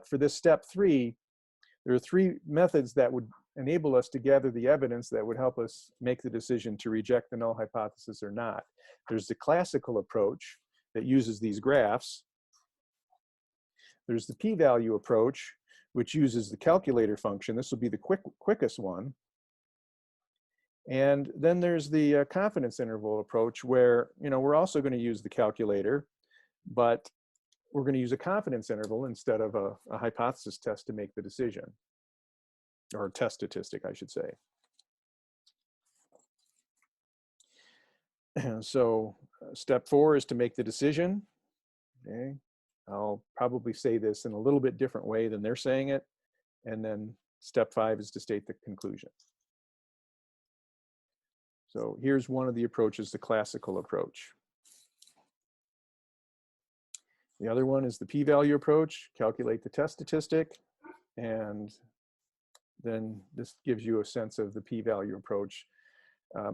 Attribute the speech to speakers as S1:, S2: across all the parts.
S1: But for this step 3, there are 3 methods that would enable us to gather the evidence that would help us make the decision to reject the null hypothesis or not. There's the classical approach that uses these graphs. There's the p-value approach, which uses the calculator function. This will be the quickest one. And then there's the confidence interval approach, where we're also going to use the calculator, but we're going to use a confidence interval instead of a hypothesis test to make the decision, or a test statistic, I should say. So step 4 is to make the decision. Okay, I'll probably say this in a little bit different way than they're saying it. And then step 5 is to state the conclusion. So here's one of the approaches, the classical approach. The other one is the p-value approach. Calculate the test statistic, and then this gives you a sense of the p-value approach.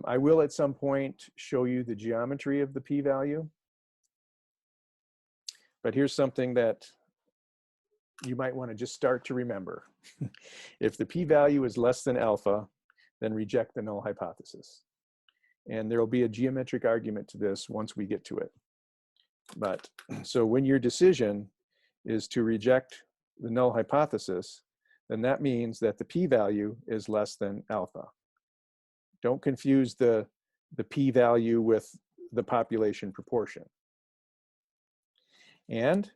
S1: I will at some point show you the geometry of the p-value, but here's something that you might want to just start to remember. If the p-value is less than alpha, then reject the null hypothesis. And there will be a geometric argument to this once we get to it. But so when your decision is to reject the null hypothesis, then that means that the p-value is less than alpha. Don't confuse the p-value with the population proportion. And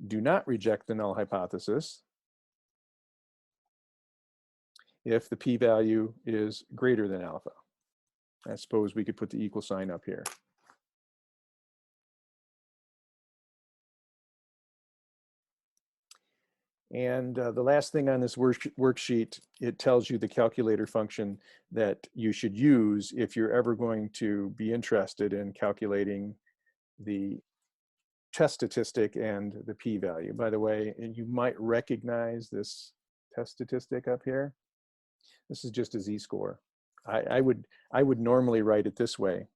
S1: do not reject the null hypothesis if the p-value is greater than alpha. I suppose we could put the equal sign up here. And the last thing on this worksheet, it tells you the calculator function that you should use if you're ever going to be interested in calculating the test statistic and the p-value. By the way, you might recognize this test statistic up here. This is just a z-score. I would normally write it this way: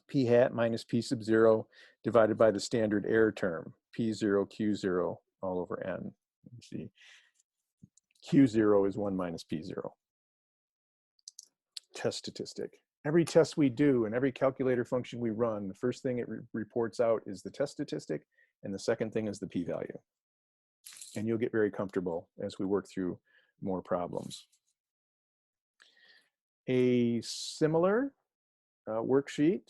S1: p hat minus p sub 0 divided by the standard error term, p0, q0 all over n. Let's see, q0 is 1 minus p0. Test statistic. Every test we do and every calculator function we run, the first thing it reports out is the test statistic, and the second thing is the p-value. And you'll get very comfortable as we work through more problems. A similar worksheet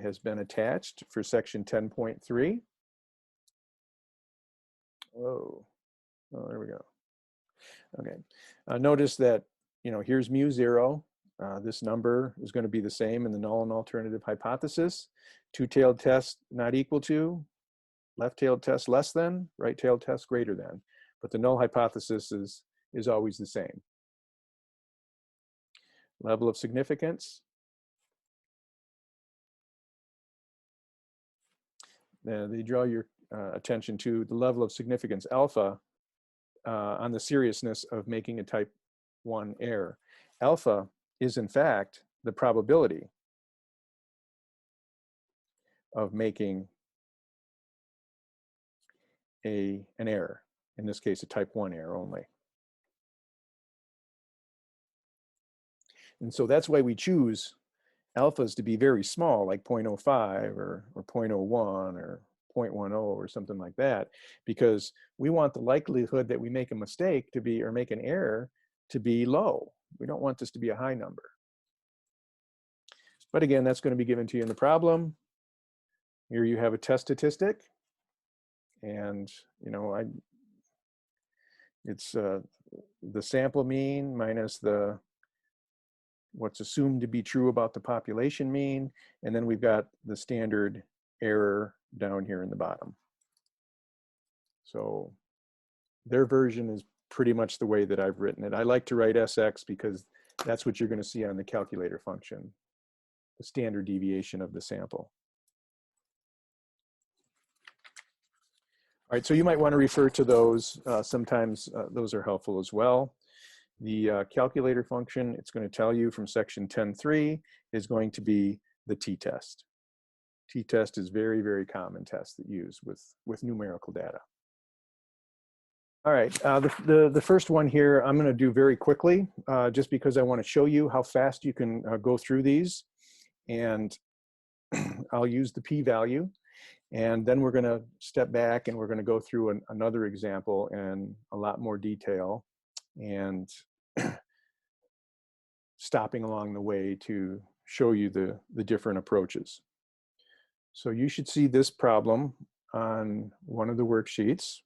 S1: has been attached for section 10.3. Oh, there we go. Okay, notice that, here's mu0. This number is going to be the same in the null and alternative hypothesis. Two-tailed test not equal to, left-tailed test less than, right-tailed test greater than. But the null hypothesis is always the same. Level of significance. They draw your attention to the level of significance alpha on the seriousness of making a type 1 error. Alpha is in fact the probability of making an error, in this case a type 1 error only. And so that's why we choose alphas to be very small, like 0.05 or 0.01 or 0.10 or something like that, because we want the likelihood that we make a mistake to be, or make an error, to be low. We don't want this to be a high number. But again, that's going to be given to you in the problem. Here you have a test statistic, and it's the sample mean minus what's assumed to be true about the population mean, and then we've got the standard error down here in the bottom. So their version is pretty much the way that I've written it. I like to write SX because that's what you're going to see on the calculator function, the standard deviation of the sample. All right, so you might want to refer to those. Sometimes those are helpful as well. The calculator function, it's going to tell you from section 10.3, is going to be the t-test. T-test is very, very common test that used with numerical data. All right, the first one here I'm going to do very quickly, just because I want to show you how fast you can go through these, and I'll use the p-value, and then we're going to step back and we're going to go through another example in a lot more detail, and stopping along the way to show you the different approaches. So you should see this problem on one of the worksheets.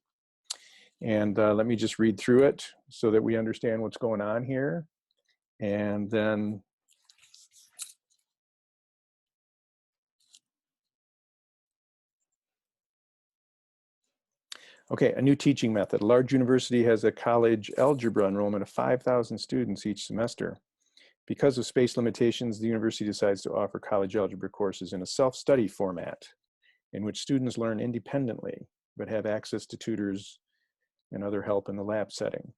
S1: And let me just read through it so that we understand what's going on here. And then okay, a new teaching method. A large university has a college algebra enrollment of 5,000 students each semester. Because of space limitations, the university decides to offer college algebra courses in a self-study format in which students learn independently, but have access to tutors and other help in the lab setting.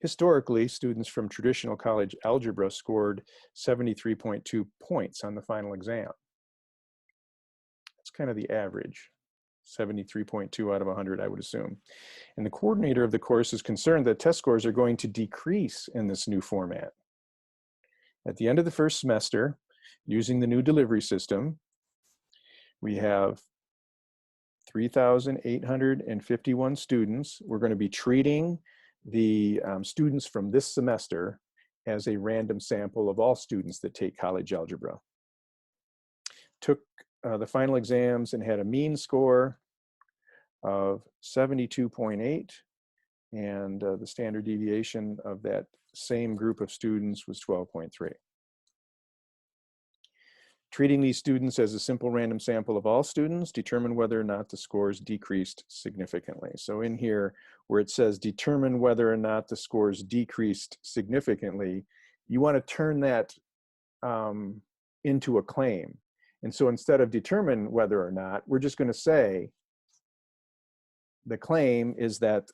S1: Historically, students from traditional college algebra scored 73.2 points on the final exam. That's kind of the average, 73.2 out of 100, I would assume. And the coordinator of the course is concerned that test scores are going to decrease in this new format. At the end of the first semester, using the new delivery system, we have 3,851 students. We're going to be treating the students from this semester as a random sample of all students that take college algebra. Took the final exams and had a mean score of 72.8, and the standard deviation of that same group of students was 12.3. Treating these students as a simple random sample of all students, determine whether or not the scores decreased significantly. So in here, where it says determine whether or not the scores decreased significantly, you want to turn that into a claim. And so instead of determine whether or not, we're just going to say the claim is that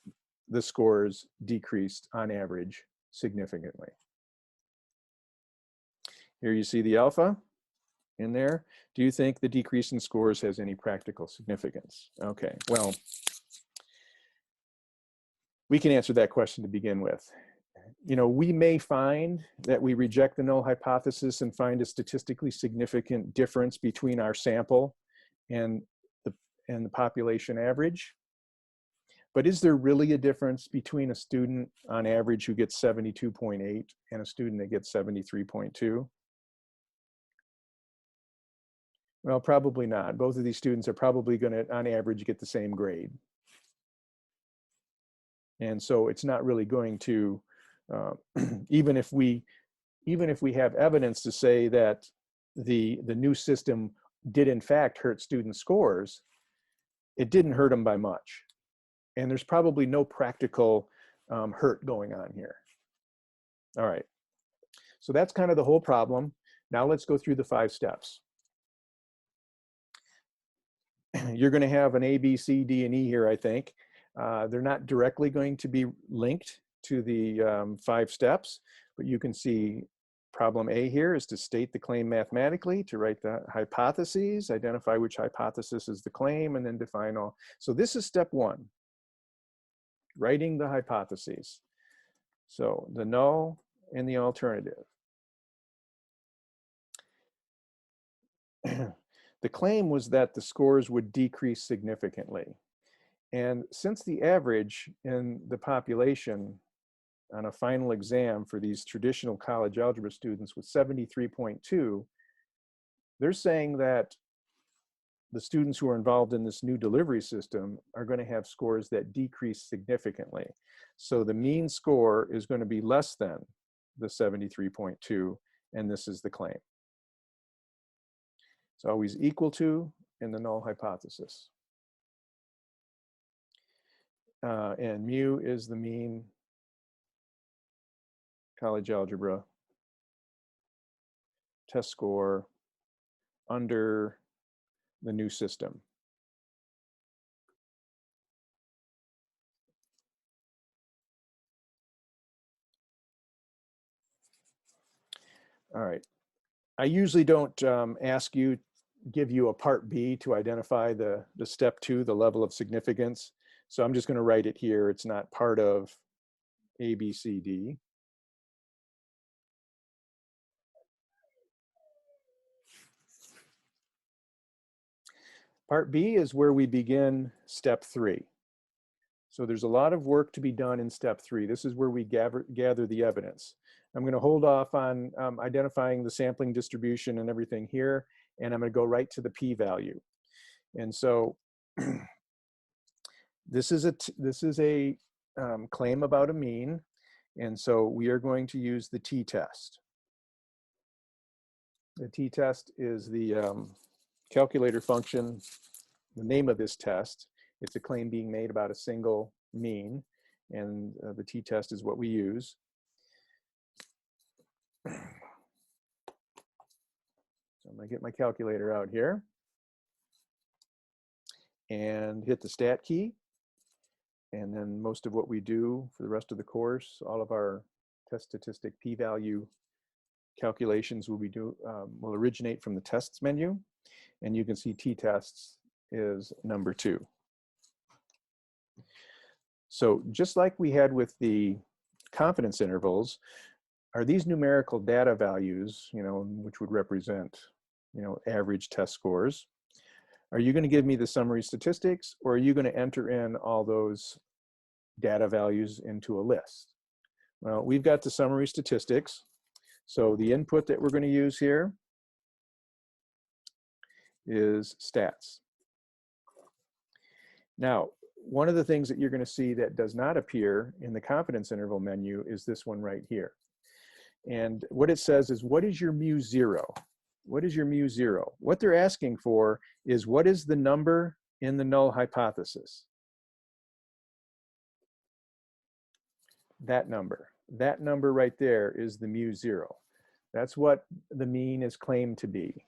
S1: the scores decreased on average significantly. Here you see the alpha in there. Do you think the decrease in scores has any practical significance? Okay, well, we can answer that question to begin with. You know, we may find that we reject the null hypothesis and find a statistically significant difference between our sample and the population average. But is there really a difference between a student on average who gets 72.8 and a student that gets 73.2? Well, probably not. Both of these students are probably going to, on average, get the same grade. And so it's not really going to, even if we have evidence to say that the new system did in fact hurt student scores, it didn't hurt them by much. And there's probably no practical hurt going on here. All right, so that's kind of the whole problem. Now let's go through the 5 steps. You're going to have an A, B, C, D, and E here, I think. They're not directly going to be linked to the 5 steps, but you can see problem A here is to state the claim mathematically, to write the hypotheses, identify which hypothesis is the claim, and then define all. So this is step 1, writing the hypotheses. So the null and the alternative. The claim was that the scores would decrease significantly. And since the average in the population on a final exam for these traditional college algebra students was 73.2, they're saying that the students who are involved in this new delivery system are going to have scores that decrease significantly. So the mean score is going to be less than the 73.2, and this is the claim. It's always equal to in the null hypothesis. And mu is the mean college algebra test score under the new system. All right. I usually don't give you a part B to identify the step 2, the level of significance. So I'm just going to write it here. It's not part of A, B, C, D. Part B is where we begin step 3. So there's a lot of work to be done in step 3. This is where we gather the evidence. I'm going to hold off on identifying the sampling distribution and everything here, and I'm going to go right to the p-value. And so this is a claim about a mean, and so we are going to use the t-test. The t-test is the calculator function, the name of this test. It's a claim being made about a single mean, and the t-test is what we use. So I'm going to get my calculator out here and hit the stat key. And then most of what we do for the rest of the course, all of our test statistic p-value calculations will originate from the tests menu. And you can see t-tests is number 2. So just like we had with the confidence intervals, are these numerical data values, which would represent, average test scores? Are you going to give me the summary statistics, or are you going to enter in all those data values into a list? Well, we've got the summary statistics. So the input that we're going to use here is stats. Now, one of the things that you're going to see that does not appear in the confidence interval menu is this one right here. And what it says is, what is your mu0? What is your mu0? What they're asking for is, what is the number in the null hypothesis? That number right there is the mu0. That's what the mean is claimed to be,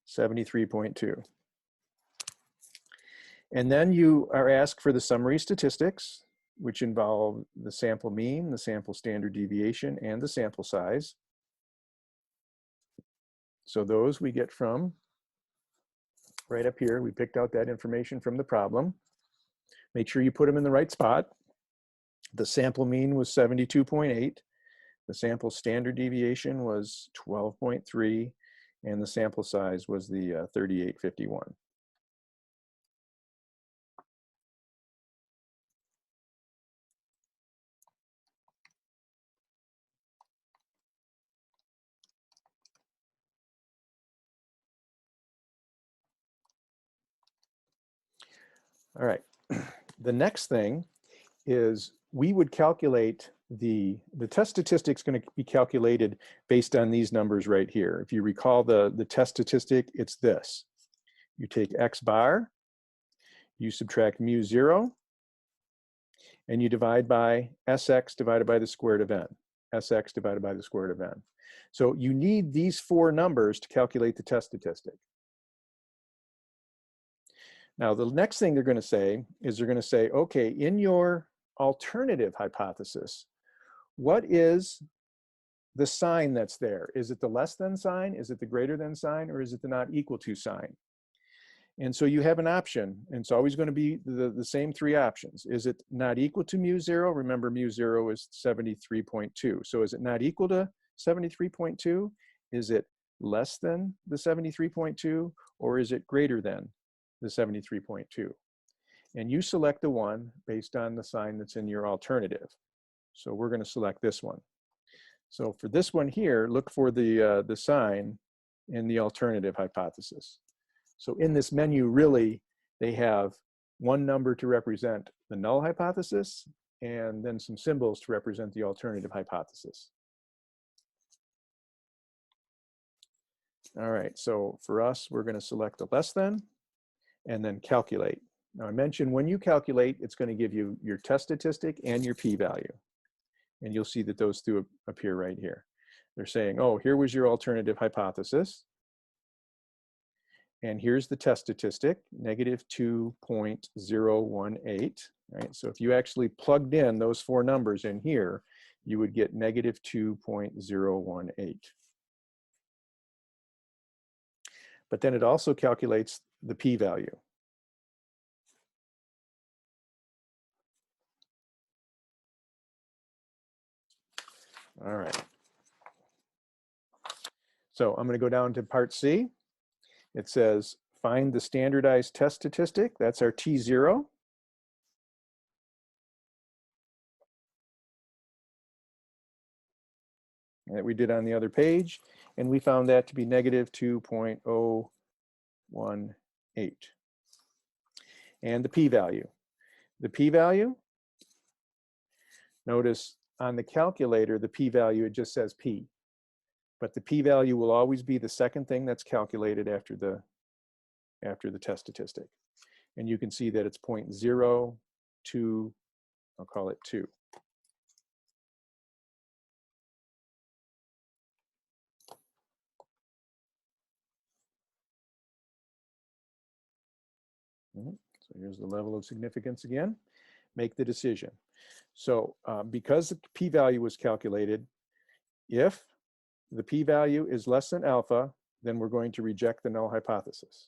S1: 73.2. And then you are asked for the summary statistics, which involve the sample mean, the sample standard deviation, and the sample size. So those we get from right up here. We picked out that information from the problem. Make sure you put them in the right spot. The sample mean was 72.8. The sample standard deviation was 12.3. And the sample size was the 3851. All right, the next thing is we would calculate the test statistic is going to be calculated based on these numbers right here. If you recall the test statistic, it's this. You take x bar, you subtract mu0, and you divide by sx divided by the square root of n, sx divided by the square root of n. So you need these 4 numbers to calculate the test statistic. Now, the next thing they're going to say is they're going to say, okay, in your alternative hypothesis, what is the sign that's there? Is it the less than sign? Is it the greater than sign? Or is it the not equal to sign? And so you have an option, and it's always going to be the same 3 options. Is it not equal to mu0? Remember, mu0 is 73.2. So is it not equal to 73.2? Is it less than the 73.2? Or is it greater than the 73.2? And you select the one based on the sign that's in your alternative. So we're going to select this one. So for this one here, look for the sign in the alternative hypothesis. So in this menu, really, they have one number to represent the null hypothesis and then some symbols to represent the alternative hypothesis. All right, so for us, we're going to select the less than and then calculate. Now I mentioned when you calculate, it's going to give you your test statistic and your p-value. And you'll see that those 2 appear right here. They're saying, oh, here was your alternative hypothesis. And here's the test statistic, negative 2.018. Right? So if you actually plugged in those 4 numbers in here, you would get negative 2.018. But then it also calculates the p-value. All right. So I'm going to go down to part C. It says, find the standardized test statistic. That's our T0. That we did on the other page. And we found that to be negative 2.018. And the p-value. The p-value, notice on the calculator, the p-value, it just says p. But the p-value will always be the second thing that's calculated after the test statistic. And you can see that it's 0.02, I'll call it 2. So here's the level of significance again. Make the decision. So because the p-value was calculated, if the p-value is less than alpha, then we're going to reject the null hypothesis.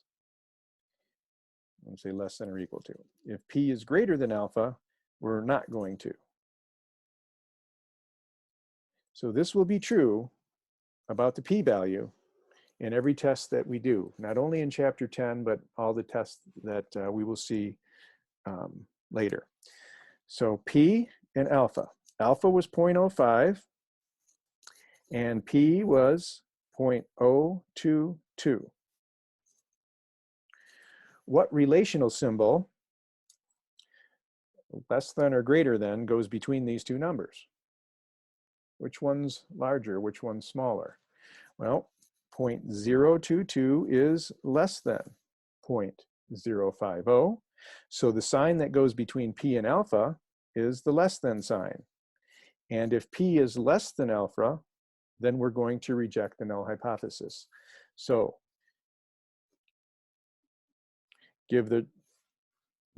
S1: I'm say less than or equal to. If p is greater than alpha, we're not going to. So this will be true about the p-value in every test that we do, not only in chapter 10, but all the tests that we will see later. So p and alpha. Alpha was 0.05 and p was 0.022. What relational symbol, less than or greater than, goes between these two numbers? Which one's larger? Which one's smaller? Well, 0.022 is less than 0.050. So the sign that goes between p and alpha is the less than sign. And if p is less than alpha, then we're going to reject the null hypothesis. So do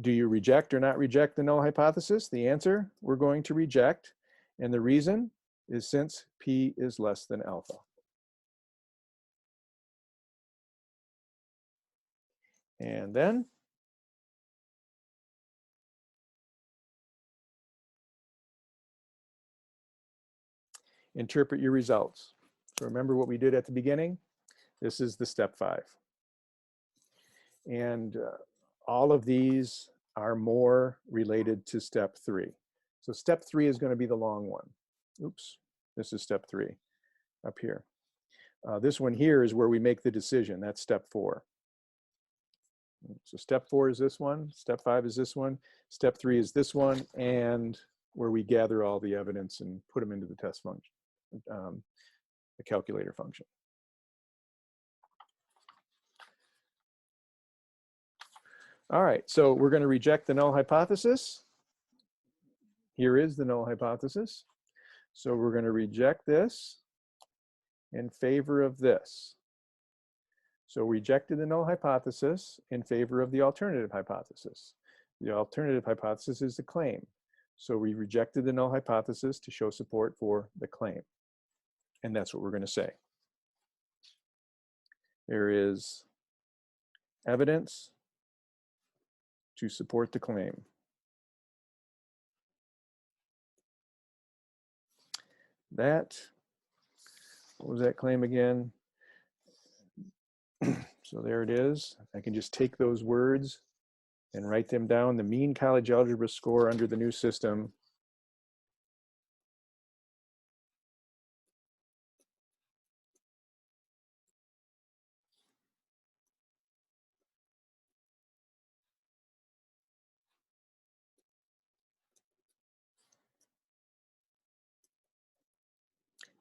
S1: you reject or not reject the null hypothesis? The answer, we're going to reject. And the reason is since p is less than alpha. And then interpret your results. So remember what we did at the beginning? This is the step 5. And all of these are more related to step 3. So step 3 is going to be the long one. Oops, this is step 3 up here. This one here is where we make the decision. That's step 4. So step 4 is this one, step 5 is this one, step 3 is this one, and where we gather all the evidence and put them into the test function, the calculator function. All right, so we're going to reject the null hypothesis. Here is the null hypothesis. So we're going to reject this in favor of this. So rejected the null hypothesis in favor of the alternative hypothesis. The alternative hypothesis is the claim. So we rejected the null hypothesis to show support for the claim. And that's what we're going to say. There is evidence to support the claim. That, what was that claim again? So there it is. I can just take those words and write them down. The mean college algebra score under the new system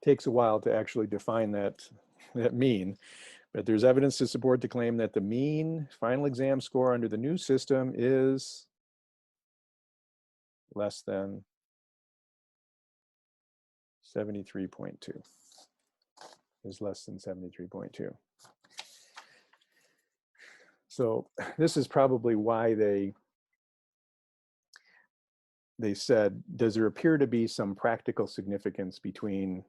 S1: takes a while to actually define that mean. But there's evidence to support the claim that the mean final exam score under the new system is less than 73.2. Is less than 73.2. So this is probably why they said, does there appear to be some practical significance between,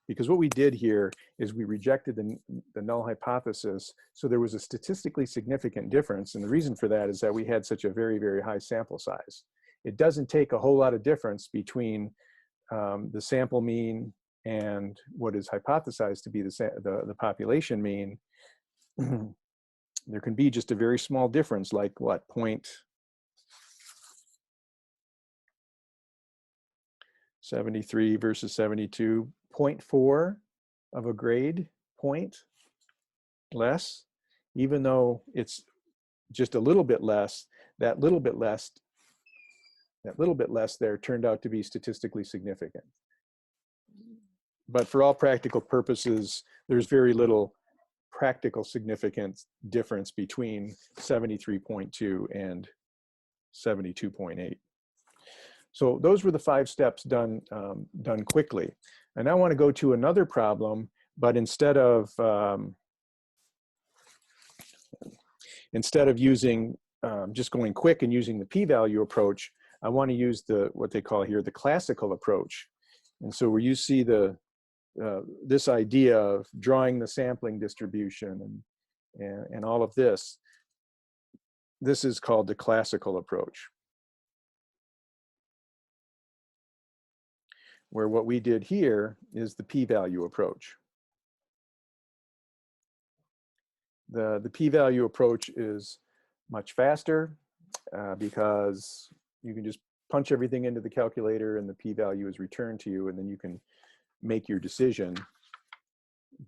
S1: because what we did here is we rejected the null hypothesis, so there was a statistically significant difference, and the reason for that is that we had such a very, very high sample size. It doesn't take a whole lot of difference between the sample mean and what is hypothesized to be the population mean, there can be just a very small difference, like what, 0.73 versus 72, 0.4 of a grade point less, even though it's just a little bit less, that little bit less there turned out to be statistically significant. But for all practical purposes, there's very little practical significant difference between 73.2 and 72.8. So those were the 5 steps done quickly. And I want to go to another problem, but instead of using just going quick and using the p-value approach, I want to use what they call here the classical approach. And so where you see this idea of drawing the sampling distribution and all of this, this is called the classical approach, where what we did here is the p-value approach. The p-value approach is much faster because you can just punch everything into the calculator and the p-value is returned to you, and then you can make your decision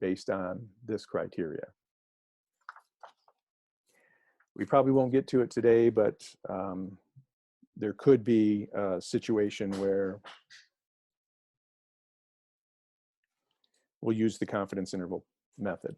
S1: based on this criteria. We probably won't get to it today, but there could be a situation where we'll use the confidence interval method.